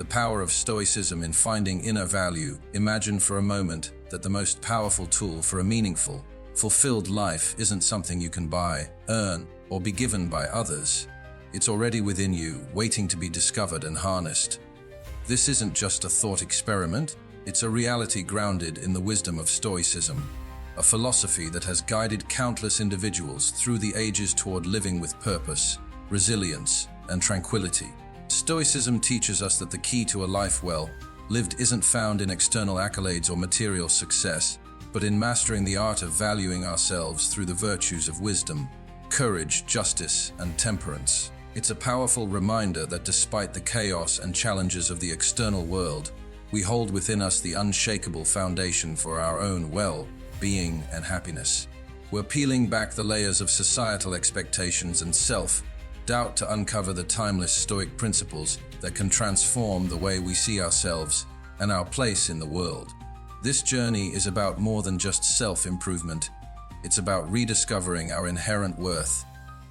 The power of Stoicism in finding inner value. Imagine for a moment that the most powerful tool for a meaningful, fulfilled life isn't something you can buy, earn, or be given by others. It's already within you, waiting to be discovered and harnessed. This isn't just a thought experiment, it's a reality grounded in the wisdom of Stoicism, a philosophy that has guided countless individuals through the ages toward living with purpose, resilience, and tranquility. Stoicism teaches us that the key to a life well lived isn't found in external accolades or material success, but in mastering the art of valuing ourselves through the virtues of wisdom, courage, justice, and temperance. It's a powerful reminder that despite the chaos and challenges of the external world, we hold within us the unshakable foundation for our own well-being and happiness. We're peeling back the layers of societal expectations and self-doubt to uncover the timeless Stoic principles that can transform the way we see ourselves and our place in the world. This journey is about more than just self-improvement. It's about rediscovering our inherent worth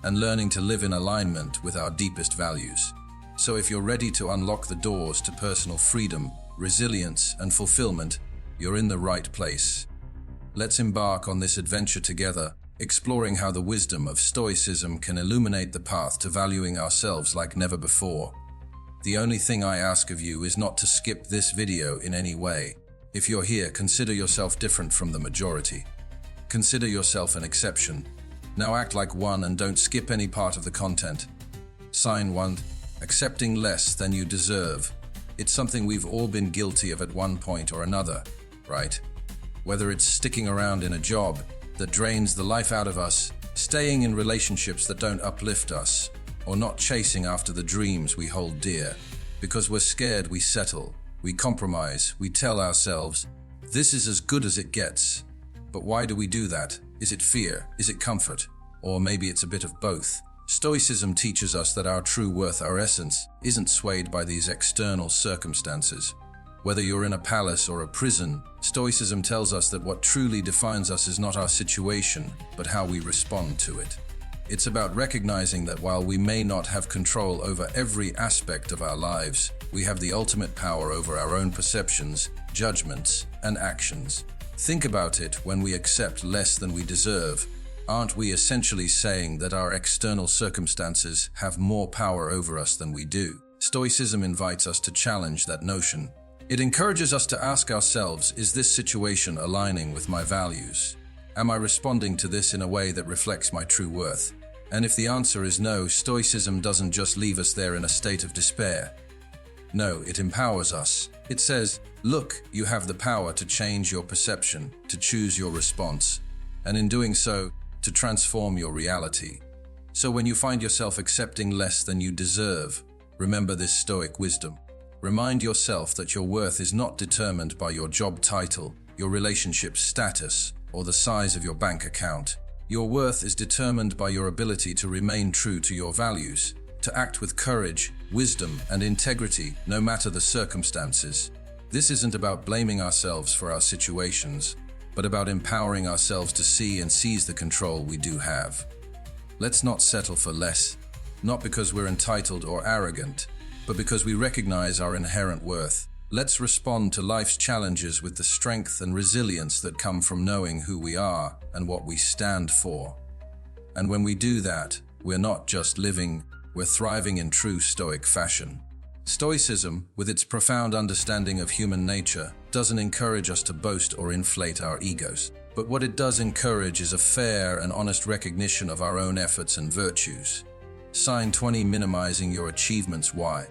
and learning to live in alignment with our deepest values. So if you're ready to unlock the doors to personal freedom, resilience, and fulfillment, you're in the right place. Let's embark on this adventure together, exploring how the wisdom of Stoicism can illuminate the path to valuing ourselves like never before. The only thing I ask of you is not to skip this video in any way. If you're here, consider yourself different from the majority. Consider yourself an exception. Now act like one and don't skip any part of the content. Sign 1. Accepting less than you deserve. It's something we've all been guilty of at one point or another, right? Whether it's sticking around in a job that drains the life out of us, staying in relationships that don't uplift us, or not chasing after the dreams we hold dear. Because we're scared, we settle, we compromise, we tell ourselves, this is as good as it gets. But why do we do that? Is it fear? Is it comfort? Or maybe it's a bit of both. Stoicism teaches us that our true worth, our essence, isn't swayed by these external circumstances. Whether you're in a palace or a prison, Stoicism tells us that what truly defines us is not our situation, but how we respond to it. It's about recognizing that while we may not have control over every aspect of our lives, we have the ultimate power over our own perceptions, judgments, and actions. Think about it. When we accept less than we deserve, aren't we essentially saying that our external circumstances have more power over us than we do? Stoicism invites us to challenge that notion. It encourages us to ask ourselves, is this situation aligning with my values? Am I responding to this in a way that reflects my true worth? And if the answer is no, Stoicism doesn't just leave us there in a state of despair. No, it empowers us. It says, look, you have the power to change your perception, to choose your response, and in doing so, to transform your reality. So when you find yourself accepting less than you deserve, remember this Stoic wisdom. Remind yourself that your worth is not determined by your job title, your relationship status, or the size of your bank account. Your worth is determined by your ability to remain true to your values, to act with courage, wisdom, and integrity, no matter the circumstances. This isn't about blaming ourselves for our situations, but about empowering ourselves to see and seize the control we do have. Let's not settle for less, not because we're entitled or arrogant, but because we recognize our inherent worth. Let's respond to life's challenges with the strength and resilience that come from knowing who we are and what we stand for. And when we do that, we're not just living, we're thriving in true Stoic fashion. Stoicism, with its profound understanding of human nature, doesn't encourage us to boast or inflate our egos. But what it does encourage is a fair and honest recognition of our own efforts and virtues. Sign 20. Minimizing your achievements. Why?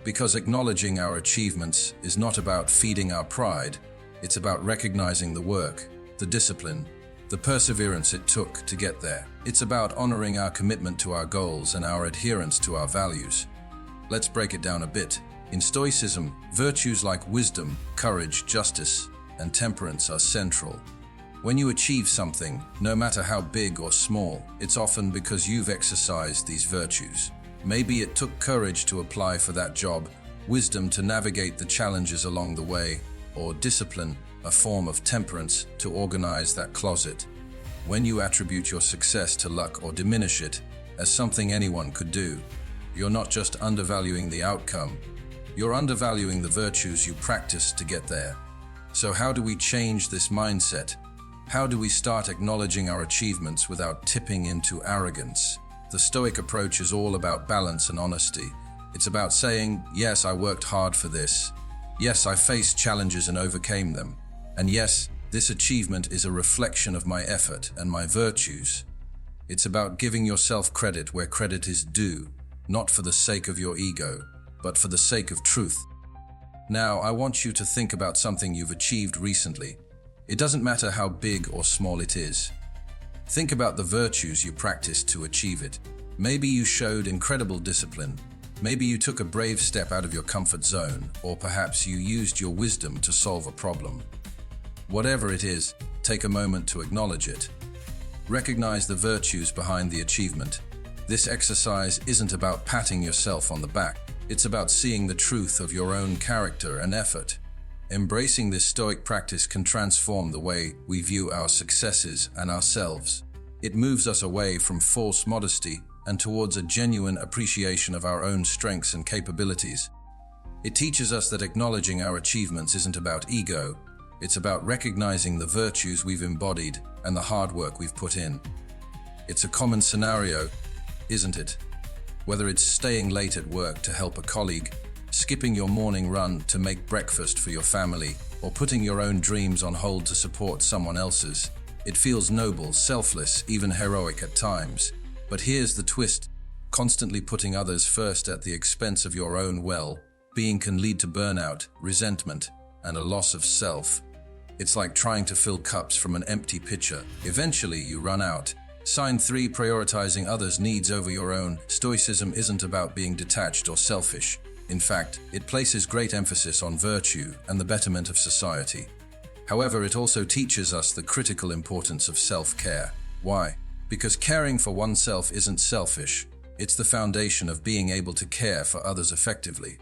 Because acknowledging our achievements is not about feeding our pride, it's about recognizing the work, the discipline, the perseverance it took to get there. It's about honoring our commitment to our goals and our adherence to our values. Let's break it down a bit. In Stoicism, virtues like wisdom, courage, justice, and temperance are central. When you achieve something, no matter how big or small, it's often because you've exercised these virtues. Maybe it took courage to apply for that job, wisdom to navigate the challenges along the way, or discipline, a form of temperance, to organize that closet. When you attribute your success to luck or diminish it as something anyone could do, you're not just undervaluing the outcome, You're undervaluing the virtues you practice to get there. So how do we change this mindset? How do we start acknowledging our achievements without tipping into arrogance? The Stoic approach is all about balance and honesty. It's about saying, yes, I worked hard for this. Yes, I faced challenges and overcame them. And yes, this achievement is a reflection of my effort and my virtues. It's about giving yourself credit where credit is due, not for the sake of your ego, but for the sake of truth. Now, I want you to think about something you've achieved recently. It doesn't matter how big or small it is. Think about the virtues you practiced to achieve it. Maybe you showed incredible discipline. Maybe you took a brave step out of your comfort zone, or perhaps you used your wisdom to solve a problem. Whatever it is, take a moment to acknowledge it. Recognize the virtues behind the achievement. This exercise isn't about patting yourself on the back. It's about seeing the truth of your own character and effort. Embracing this Stoic practice can transform the way we view our successes and ourselves. It moves us away from false modesty and towards a genuine appreciation of our own strengths and capabilities. It teaches us that acknowledging our achievements isn't about ego. It's about recognizing the virtues we've embodied and the hard work we've put in. It's a common scenario, isn't it? Whether it's staying late at work to help a colleague, skipping your morning run to make breakfast for your family, or putting your own dreams on hold to support someone else's. It feels noble, selfless, even heroic at times. But here's the twist: constantly putting others first at the expense of your own well-being can lead to burnout, resentment, and a loss of self. It's like trying to fill cups from an empty pitcher. Eventually, you run out. Sign 3: prioritizing others' needs over your own. Stoicism isn't about being detached or selfish. In fact, it places great emphasis on virtue and the betterment of society. However, it also teaches us the critical importance of self-care. Why? Because caring for oneself isn't selfish. It's the foundation of being able to care for others effectively.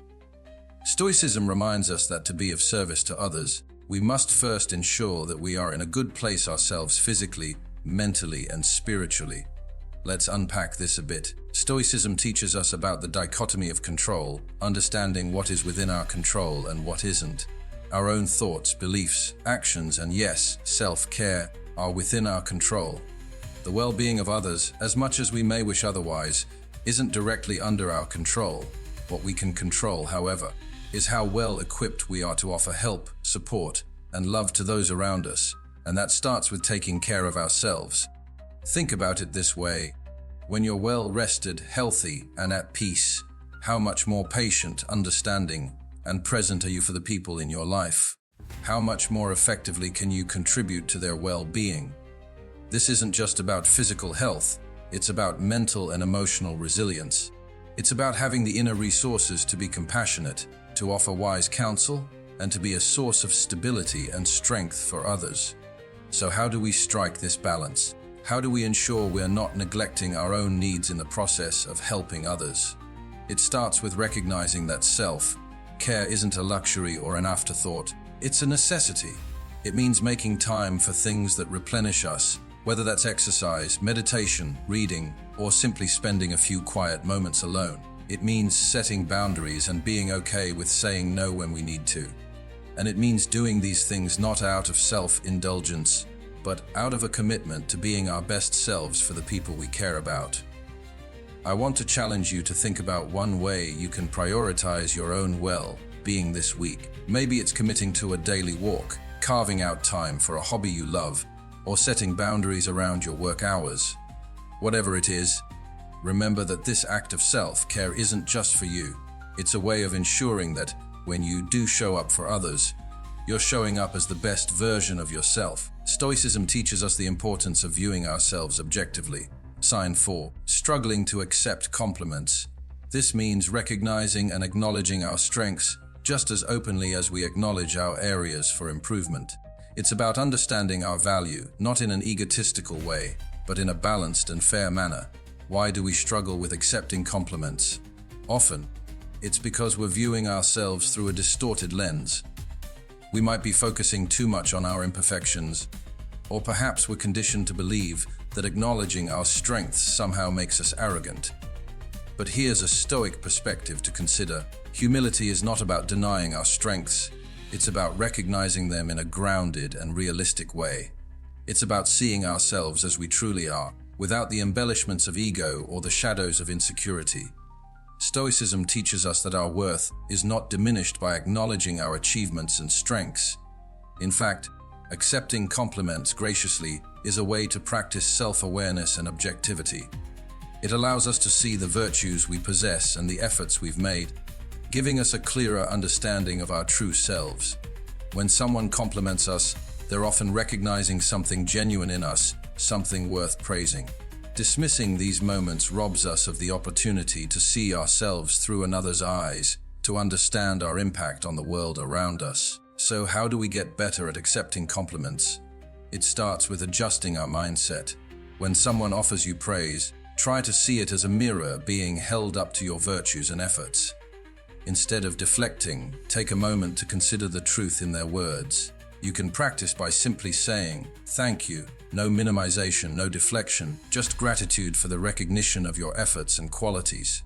Stoicism reminds us that to be of service to others, we must first ensure that we are in a good place ourselves physically, mentally, and spiritually. Let's unpack this a bit. Stoicism teaches us about the dichotomy of control, understanding what is within our control and what isn't. Our own thoughts, beliefs, actions, and yes, self-care are within our control. The well-being of others, as much as we may wish otherwise, isn't directly under our control. What we can control, however, is how well equipped we are to offer help, support, and love to those around us, and that starts with taking care of ourselves. Think about it this way: when you're well-rested, healthy, and at peace, how much more patient, understanding, and present are you for the people in your life? How much more effectively can you contribute to their well-being? This isn't just about physical health, it's about mental and emotional resilience. It's about having the inner resources to be compassionate, to offer wise counsel, and to be a source of stability and strength for others. So how do we strike this balance? How do we ensure we're not neglecting our own needs in the process of helping others? It starts with recognizing that self-care isn't a luxury or an afterthought. It's a necessity. It means making time for things that replenish us, whether that's exercise, meditation, reading, or simply spending a few quiet moments alone. It means setting boundaries and being okay with saying no when we need to. And it means doing these things not out of self-indulgence, but out of a commitment to being our best selves for the people we care about. I want to challenge you to think about one way you can prioritize your own well-being this week. Maybe it's committing to a daily walk, carving out time for a hobby you love, or setting boundaries around your work hours. Whatever it is, remember that this act of self-care isn't just for you. It's a way of ensuring that when you do show up for others, you're showing up as the best version of yourself. Stoicism teaches us the importance of viewing ourselves objectively. Sign 4: struggling to accept compliments. This means recognizing and acknowledging our strengths just as openly as we acknowledge our areas for improvement. It's about understanding our value, not in an egotistical way, but in a balanced and fair manner. Why do we struggle with accepting compliments? Often, it's because we're viewing ourselves through a distorted lens. We might be focusing too much on our imperfections, or perhaps we're conditioned to believe that acknowledging our strengths somehow makes us arrogant. But here's a Stoic perspective to consider. Humility is not about denying our strengths. It's about recognizing them in a grounded and realistic way. It's about seeing ourselves as we truly are, without the embellishments of ego or the shadows of insecurity. Stoicism teaches us that our worth is not diminished by acknowledging our achievements and strengths. In fact, accepting compliments graciously is a way to practice self-awareness and objectivity. It allows us to see the virtues we possess and the efforts we've made, giving us a clearer understanding of our true selves. When someone compliments us, they're often recognizing something genuine in us, something worth praising. Dismissing these moments robs us of the opportunity to see ourselves through another's eyes, to understand our impact on the world around us. So how do we get better at accepting compliments? It starts with adjusting our mindset. When someone offers you praise, try to see it as a mirror being held up to your virtues and efforts. Instead of deflecting, take a moment to consider the truth in their words. You can practice by simply saying, "Thank you." No minimization, no deflection, just gratitude for the recognition of your efforts and qualities.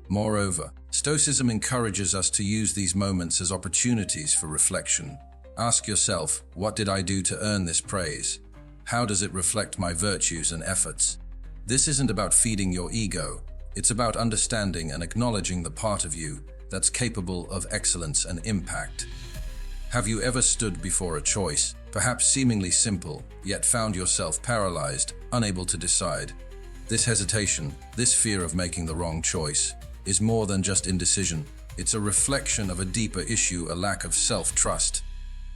Moreover, Stoicism encourages us to use these moments as opportunities for reflection. Ask yourself, what did I do to earn this praise? How does it reflect my virtues and efforts? This isn't about feeding your ego. It's about understanding and acknowledging the part of you that's capable of excellence and impact. Have you ever stood before a choice, perhaps seemingly simple, yet found yourself paralyzed, unable to decide? This hesitation, this fear of making the wrong choice, is more than just indecision. It's a reflection of a deeper issue, a lack of self-trust.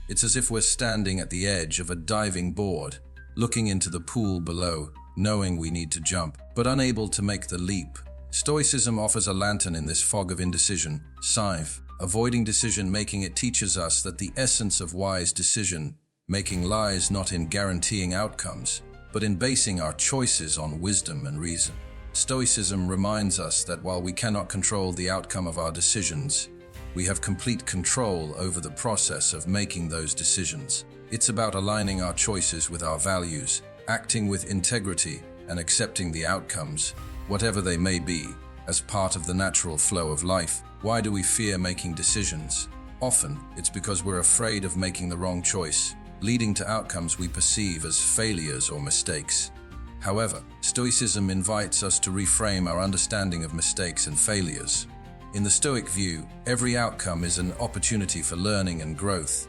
It's as if we're standing at the edge of a diving board, looking into the pool below, knowing we need to jump, but unable to make the leap. Stoicism offers a lantern in this fog of indecision. Scythe. Avoiding decision-making, it teaches us that the essence of wise decision-making lies not in guaranteeing outcomes, but in basing our choices on wisdom and reason. Stoicism reminds us that while we cannot control the outcome of our decisions, we have complete control over the process of making those decisions. It's about aligning our choices with our values, acting with integrity, and accepting the outcomes, whatever they may be, as part of the natural flow of life. Why do we fear making decisions? Often, it's because we're afraid of making the wrong choice, leading to outcomes we perceive as failures or mistakes. However, Stoicism invites us to reframe our understanding of mistakes and failures. In the Stoic view, every outcome is an opportunity for learning and growth.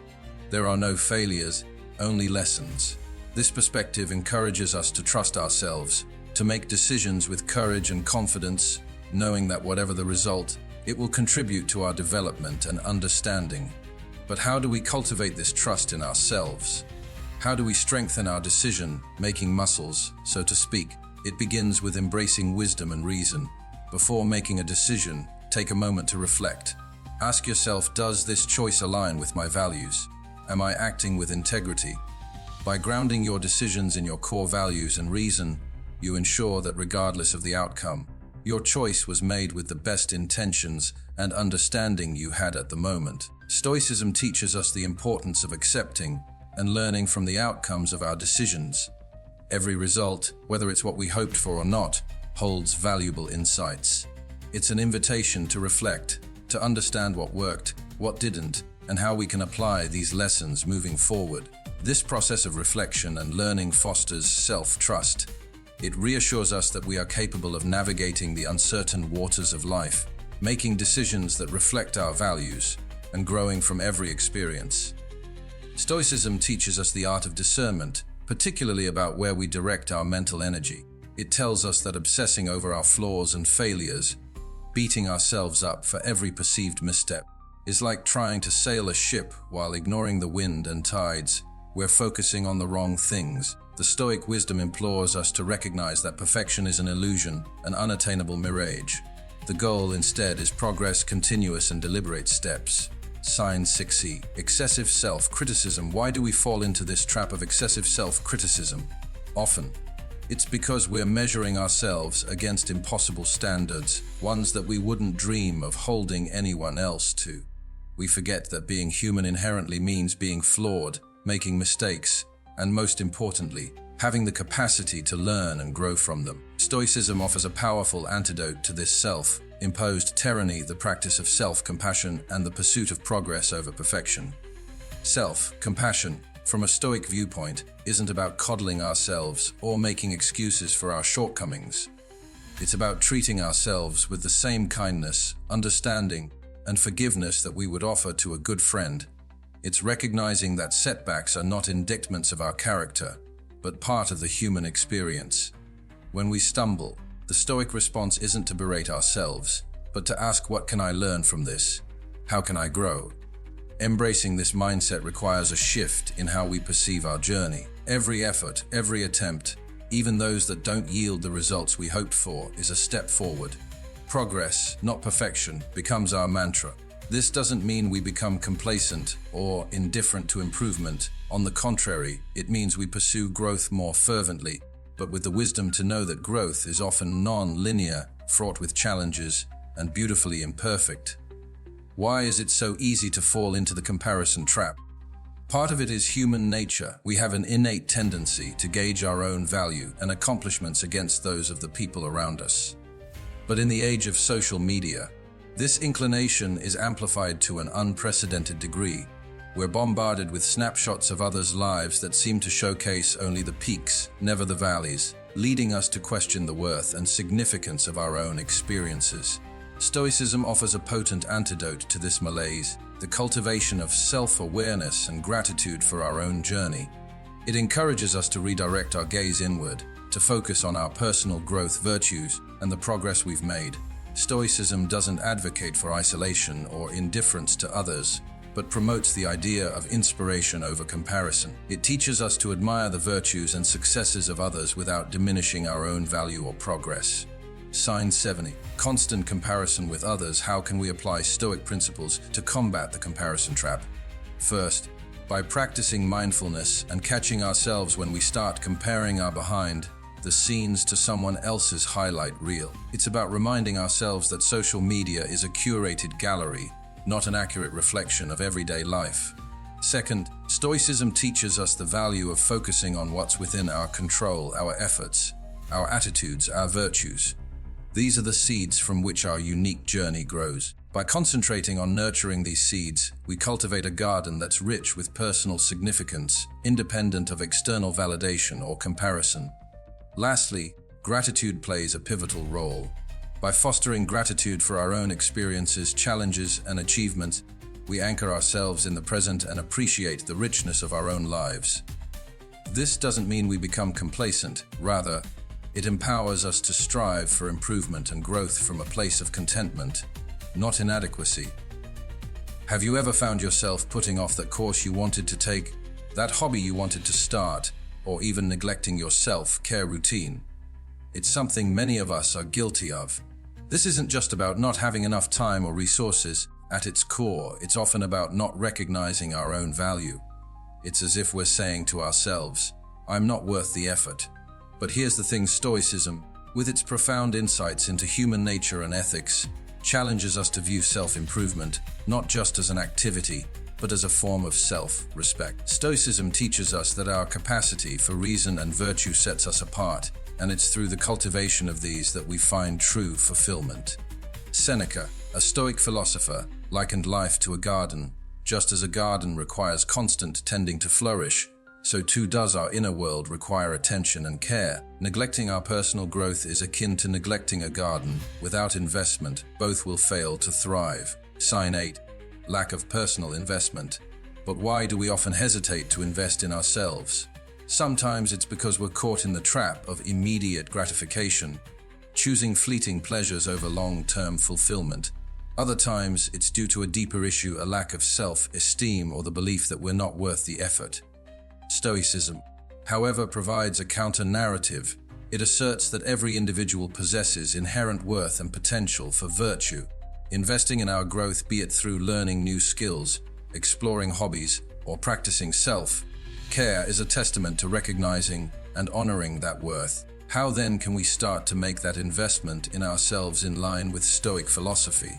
There are no failures, only lessons. This perspective encourages us to trust ourselves, to make decisions with courage and confidence, knowing that whatever the result, it will contribute to our development and understanding. But how do we cultivate this trust in ourselves? How do we strengthen our decision-making muscles, so to speak? It begins with embracing wisdom and reason. Before making a decision, take a moment to reflect. Ask yourself, does this choice align with my values? Am I acting with integrity? By grounding your decisions in your core values and reason, you ensure that regardless of the outcome, your choice was made with the best intentions and understanding you had at the moment. Stoicism teaches us the importance of accepting and learning from the outcomes of our decisions. Every result, whether it's what we hoped for or not, holds valuable insights. It's an invitation to reflect, to understand what worked, what didn't, and how we can apply these lessons moving forward. This process of reflection and learning fosters self-trust. It reassures us that we are capable of navigating the uncertain waters of life, making decisions that reflect our values, and growing from every experience. Stoicism teaches us the art of discernment, particularly about where we direct our mental energy. It tells us that obsessing over our flaws and failures, beating ourselves up for every perceived misstep, is like trying to sail a ship while ignoring the wind and tides. We're focusing on the wrong things. The Stoic wisdom implores us to recognize that perfection is an illusion, an unattainable mirage. The goal instead is progress, continuous and deliberate steps. Sign 6C. Excessive self-criticism. Why do we fall into this trap of excessive self-criticism? Often, it's because we're measuring ourselves against impossible standards, ones that we wouldn't dream of holding anyone else to. We forget that being human inherently means being flawed, making mistakes, and most importantly, having the capacity to learn and grow from them. Stoicism offers a powerful antidote to this self-imposed tyranny, the practice of self-compassion and the pursuit of progress over perfection. Self-compassion, from a Stoic viewpoint, isn't about coddling ourselves or making excuses for our shortcomings. It's about treating ourselves with the same kindness, understanding, and forgiveness that we would offer to a good friend. It's recognizing that setbacks are not indictments of our character, but part of the human experience. When we stumble, the Stoic response isn't to berate ourselves, but to ask, what can I learn from this? How can I grow? Embracing this mindset requires a shift in how we perceive our journey. Every effort, every attempt, even those that don't yield the results we hoped for, is a step forward. Progress, not perfection, becomes our mantra. This doesn't mean we become complacent or indifferent to improvement. On the contrary, it means we pursue growth more fervently, but with the wisdom to know that growth is often non-linear, fraught with challenges, and beautifully imperfect. Why is it so easy to fall into the comparison trap? Part of it is human nature. We have an innate tendency to gauge our own value and accomplishments against those of the people around us. But in the age of social media, this inclination is amplified to an unprecedented degree. We're bombarded with snapshots of others' lives that seem to showcase only the peaks, never the valleys, leading us to question the worth and significance of our own experiences. Stoicism offers a potent antidote to this malaise, the cultivation of self-awareness and gratitude for our own journey. It encourages us to redirect our gaze inward, to focus on our personal growth virtues and the progress we've made. Stoicism doesn't advocate for isolation or indifference to others, but promotes the idea of inspiration over comparison. It teaches us to admire the virtues and successes of others without diminishing our own value or progress. Sign 70. Constant comparison with others. How can we apply Stoic principles to combat the comparison trap? First, by practicing mindfulness and catching ourselves when we start comparing our behind the scenes to someone else's highlight reel. It's about reminding ourselves that social media is a curated gallery, not an accurate reflection of everyday life. Second, Stoicism teaches us the value of focusing on what's within our control, our efforts, our attitudes, our virtues. These are the seeds from which our unique journey grows. By concentrating on nurturing these seeds, we cultivate a garden that's rich with personal significance, independent of external validation or comparison. Lastly, gratitude plays a pivotal role. By fostering gratitude for our own experiences, challenges, and achievements, we anchor ourselves in the present and appreciate the richness of our own lives. This doesn't mean we become complacent. Rather, it empowers us to strive for improvement and growth from a place of contentment, not inadequacy. Have you ever found yourself putting off that course you wanted to take, that hobby you wanted to start, or even neglecting your self-care routine? It's something many of us are guilty of. This isn't just about not having enough time or resources. At its core, it's often about not recognizing our own value. It's as if we're saying to ourselves, "I'm not worth the effort." But here's the thing: Stoicism, with its profound insights into human nature and ethics, challenges us to view self-improvement not just as an activity, but as a form of self-respect. Stoicism teaches us that our capacity for reason and virtue sets us apart, and it's through the cultivation of these that we find true fulfillment. Seneca, a Stoic philosopher, likened life to a garden. Just as a garden requires constant tending to flourish, so too does our inner world require attention and care. Neglecting our personal growth is akin to neglecting a garden. Without investment, both will fail to thrive. Sign 8. Lack of personal investment. But why do we often hesitate to invest in ourselves? Sometimes it's because we're caught in the trap of immediate gratification, choosing fleeting pleasures over long-term fulfillment. Other times, it's due to a deeper issue, a lack of self-esteem or the belief that we're not worth the effort. Stoicism, however, provides a counter-narrative. It asserts that every individual possesses inherent worth and potential for virtue. Investing in our growth, be it through learning new skills, exploring hobbies, or practicing self-care, is a testament to recognizing and honoring that worth. How then can we start to make that investment in ourselves in line with Stoic philosophy?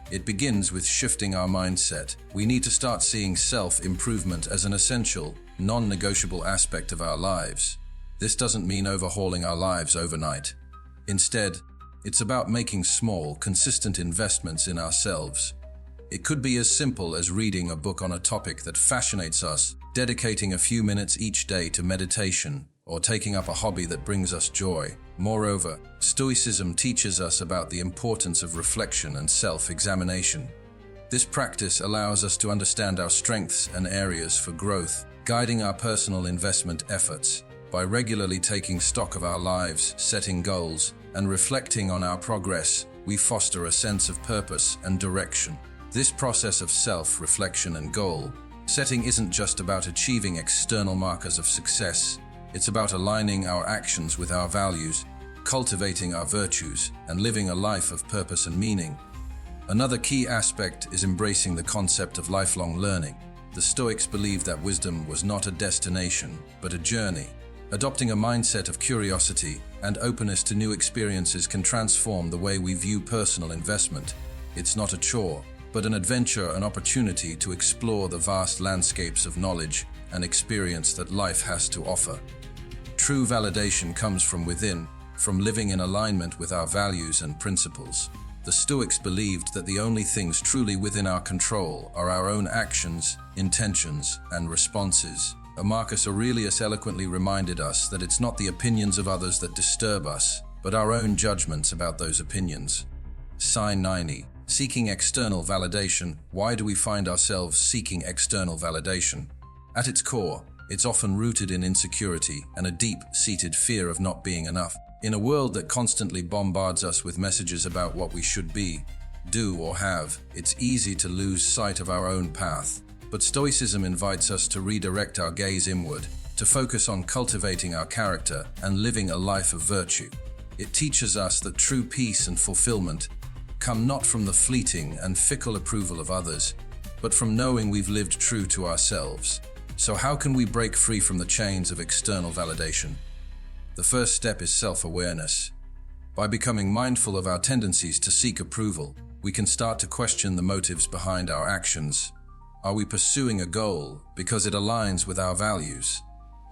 It begins with shifting our mindset. We need to start seeing self-improvement as an essential, non-negotiable aspect of our lives. This doesn't mean overhauling our lives overnight. Instead, it's about making small, consistent investments in ourselves. It could be as simple as reading a book on a topic that fascinates us, dedicating a few minutes each day to meditation, or taking up a hobby that brings us joy. Moreover, Stoicism teaches us about the importance of reflection and self-examination. This practice allows us to understand our strengths and areas for growth, guiding our personal investment efforts. By regularly taking stock of our lives, setting goals, and reflecting on our progress, we foster a sense of purpose and direction. This process of self-reflection and goal setting isn't just about achieving external markers of success. It's about aligning our actions with our values, cultivating our virtues, and living a life of purpose and meaning. Another key aspect is embracing the concept of lifelong learning. The Stoics believed that wisdom was not a destination, but a journey. Adopting a mindset of curiosity and openness to new experiences can transform the way we view personal investment. It's not a chore, but an adventure, an opportunity to explore the vast landscapes of knowledge and experience that life has to offer. True validation comes from within, from living in alignment with our values and principles. The Stoics believed that the only things truly within our control are our own actions, intentions, and responses. Marcus Aurelius eloquently reminded us that it's not the opinions of others that disturb us, but our own judgments about those opinions. Sign 90. Seeking external validation. Why do we find ourselves seeking external validation? At its core, it's often rooted in insecurity and a deep-seated fear of not being enough. In a world that constantly bombards us with messages about what we should be, do, or have, it's easy to lose sight of our own path. But Stoicism invites us to redirect our gaze inward, to focus on cultivating our character and living a life of virtue. It teaches us that true peace and fulfillment come not from the fleeting and fickle approval of others, but from knowing we've lived true to ourselves. So how can we break free from the chains of external validation? The first step is self-awareness. By becoming mindful of our tendencies to seek approval, we can start to question the motives behind our actions. Are we pursuing a goal because it aligns with our values,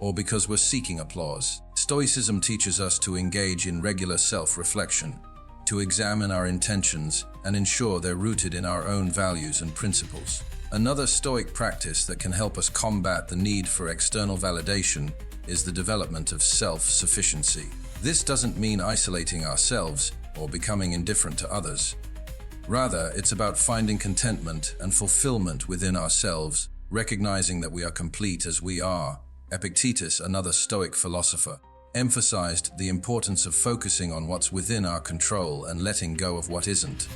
or because we're seeking applause? Stoicism teaches us to engage in regular self-reflection, to examine our intentions and ensure they're rooted in our own values and principles. Another Stoic practice that can help us combat the need for external validation is the development of self-sufficiency. This doesn't mean isolating ourselves or becoming indifferent to others. Rather, it's about finding contentment and fulfillment within ourselves, recognizing that we are complete as we are. Epictetus, another Stoic philosopher, emphasized the importance of focusing on what's within our control and letting go of what isn't.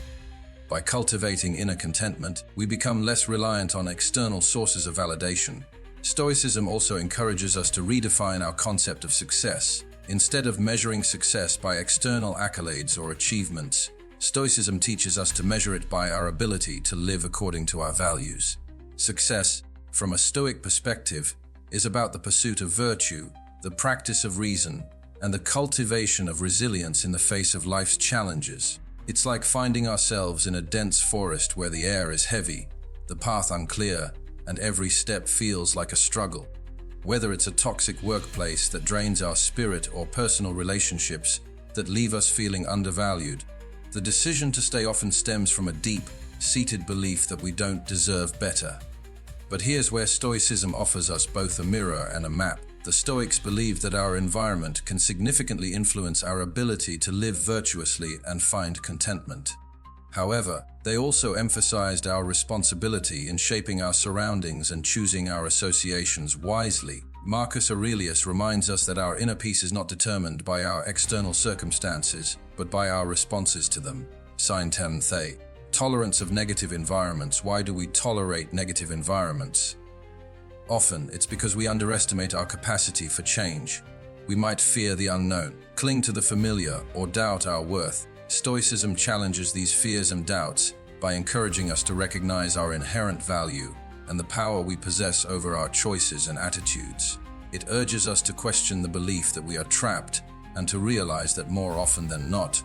By cultivating inner contentment, we become less reliant on external sources of validation. Stoicism also encourages us to redefine our concept of success. Instead of measuring success by external accolades or achievements, Stoicism teaches us to measure it by our ability to live according to our values. Success, from a Stoic perspective, is about the pursuit of virtue, the practice of reason, and the cultivation of resilience in the face of life's challenges. It's like finding ourselves in a dense forest where the air is heavy, the path unclear, and every step feels like a struggle. Whether it's a toxic workplace that drains our spirit or personal relationships that leave us feeling undervalued, the decision to stay often stems from a deep-seated belief that we don't deserve better. But here's where Stoicism offers us both a mirror and a map. The Stoics believe that our environment can significantly influence our ability to live virtuously and find contentment. However, they also emphasized our responsibility in shaping our surroundings and choosing our associations wisely. Marcus Aurelius reminds us that our inner peace is not determined by our external circumstances, but by our responses to them. Sign 10. Tolerance of negative environments. Why do we tolerate negative environments? Often, it's because we underestimate our capacity for change. We might fear the unknown, cling to the familiar, or doubt our worth. Stoicism challenges these fears and doubts by encouraging us to recognize our inherent value and the power we possess over our choices and attitudes. It urges us to question the belief that we are trapped and to realize that more often than not,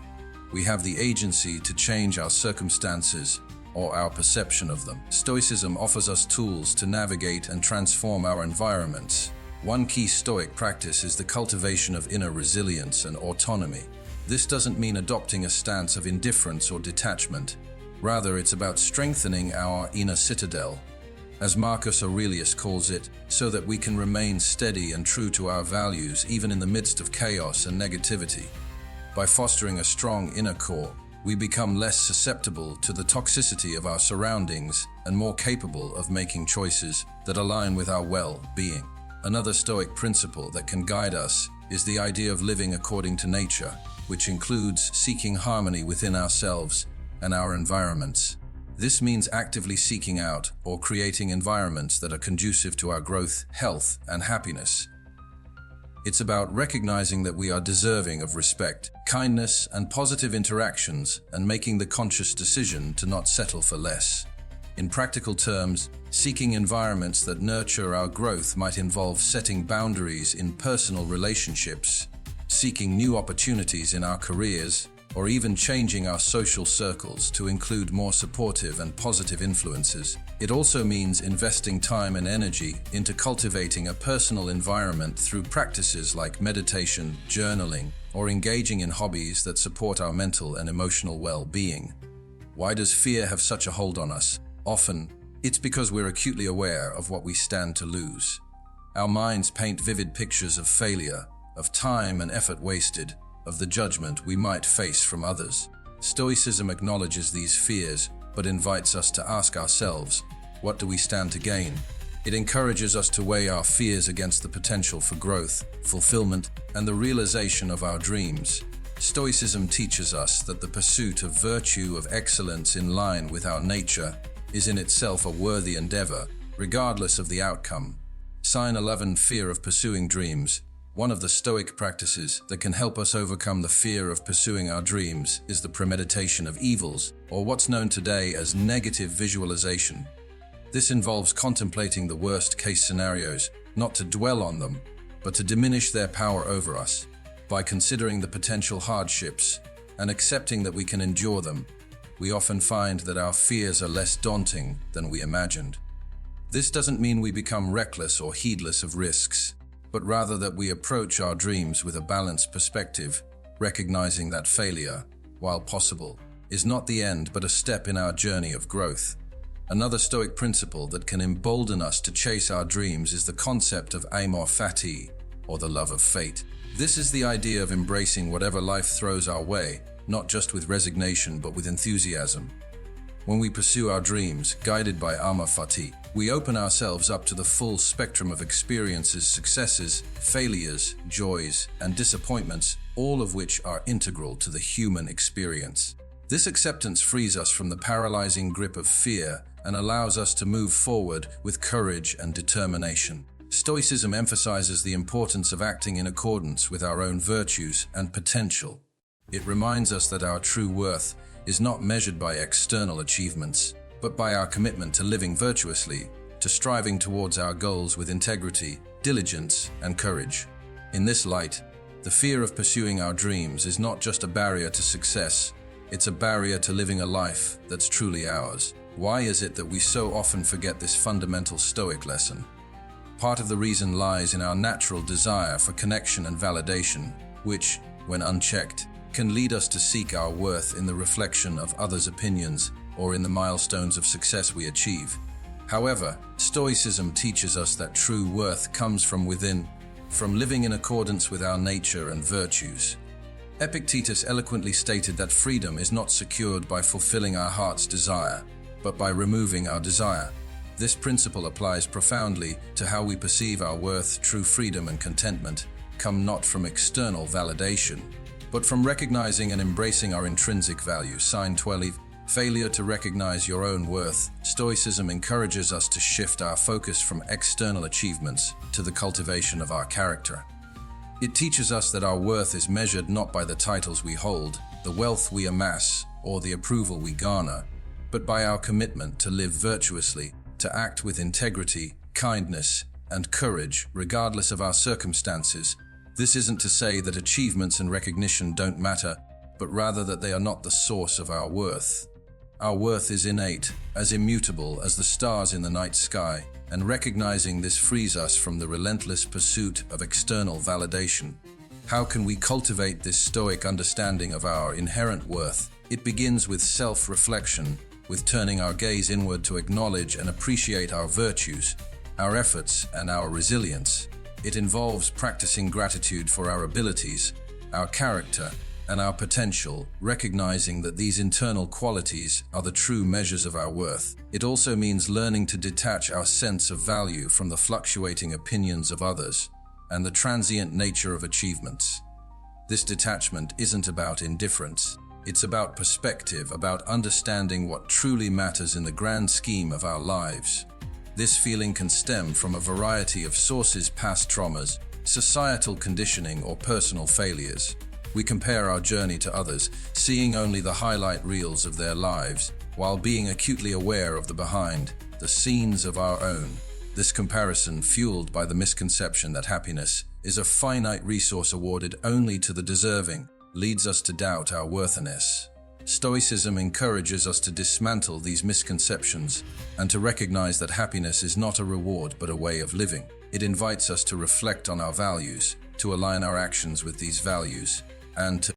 we have the agency to change our circumstances or our perception of them. Stoicism offers us tools to navigate and transform our environments. One key Stoic practice is the cultivation of inner resilience and autonomy. This doesn't mean adopting a stance of indifference or detachment. Rather, it's about strengthening our inner citadel, as Marcus Aurelius calls it, so that we can remain steady and true to our values even in the midst of chaos and negativity. By fostering a strong inner core, we become less susceptible to the toxicity of our surroundings and more capable of making choices that align with our well-being. Another Stoic principle that can guide us is the idea of living according to nature, which includes seeking harmony within ourselves and our environments. This means actively seeking out or creating environments that are conducive to our growth, health, and happiness. It's about recognizing that we are deserving of respect, kindness, and positive interactions, and making the conscious decision to not settle for less. In practical terms, seeking environments that nurture our growth might involve setting boundaries in personal relationships, seeking new opportunities in our careers, or even changing our social circles to include more supportive and positive influences. It also means investing time and energy into cultivating a personal environment through practices like meditation, journaling, or engaging in hobbies that support our mental and emotional well-being. Why does fear have such a hold on us? Often, it's because we're acutely aware of what we stand to lose. Our minds paint vivid pictures of failure, of time and effort wasted, of the judgment we might face from others. Stoicism acknowledges these fears, but invites us to ask ourselves, what do we stand to gain? It encourages us to weigh our fears against the potential for growth, fulfillment, and the realization of our dreams. Stoicism teaches us that the pursuit of virtue, of excellence in line with our nature, is in itself a worthy endeavor, regardless of the outcome. Sign 11. Fear of pursuing dreams. One of the Stoic practices that can help us overcome the fear of pursuing our dreams is the premeditation of evils, or what's known today as negative visualization. This involves contemplating the worst-case scenarios, not to dwell on them, but to diminish their power over us. By considering the potential hardships and accepting that we can endure them, we often find that our fears are less daunting than we imagined. This doesn't mean we become reckless or heedless of risks, but rather that we approach our dreams with a balanced perspective, recognizing that failure, while possible, is not the end but a step in our journey of growth. Another Stoic principle that can embolden us to chase our dreams is the concept of amor fati, or the love of fate. This is the idea of embracing whatever life throws our way, not just with resignation but with enthusiasm. When we pursue our dreams, guided by amor fati, we open ourselves up to the full spectrum of experiences, successes, failures, joys, and disappointments, all of which are integral to the human experience. This acceptance frees us from the paralyzing grip of fear and allows us to move forward with courage and determination. Stoicism emphasizes the importance of acting in accordance with our own virtues and potential. It reminds us that our true worth is not measured by external achievements, but by our commitment to living virtuously, to striving towards our goals with integrity, diligence, and courage. In this light, the fear of pursuing our dreams is not just a barrier to success, it's a barrier to living a life that's truly ours. Why is it that we so often forget this fundamental Stoic lesson? Part of the reason lies in our natural desire for connection and validation, which, when unchecked, can lead us to seek our worth in the reflection of others' opinions or in the milestones of success we achieve. However, Stoicism teaches us that true worth comes from within, from living in accordance with our nature and virtues. Epictetus eloquently stated that freedom is not secured by fulfilling our heart's desire, but by removing our desire. This principle applies profoundly to how we perceive our worth. True freedom and contentment come not from external validation, but from recognizing and embracing our intrinsic value. Sign 12. Failure to recognize your own worth. Stoicism encourages us to shift our focus from external achievements to the cultivation of our character. It teaches us that our worth is measured not by the titles we hold, the wealth we amass, or the approval we garner, but by our commitment to live virtuously, to act with integrity, kindness, and courage, regardless of our circumstances. This isn't to say that achievements and recognition don't matter, but rather that they are not the source of our worth. Our worth is innate, as immutable as the stars in the night sky, and recognizing this frees us from the relentless pursuit of external validation. How can we cultivate this stoic understanding of our inherent worth? It begins with self-reflection, with turning our gaze inward to acknowledge and appreciate our virtues, our efforts, and our resilience. It involves practicing gratitude for our abilities, our character, and our potential, recognizing that these internal qualities are the true measures of our worth. It also means learning to detach our sense of value from the fluctuating opinions of others and the transient nature of achievements. This detachment isn't about indifference. It's about perspective, about understanding what truly matters in the grand scheme of our lives. This feeling can stem from a variety of sources: past traumas, societal conditioning, or personal failures. We compare our journey to others, seeing only the highlight reels of their lives, while being acutely aware of the scenes of our own. This comparison, fueled by the misconception that happiness is a finite resource awarded only to the deserving, leads us to doubt our worthiness. Stoicism encourages us to dismantle these misconceptions and to recognize that happiness is not a reward but a way of living. It invites us to reflect on our values, to align our actions with these values, and to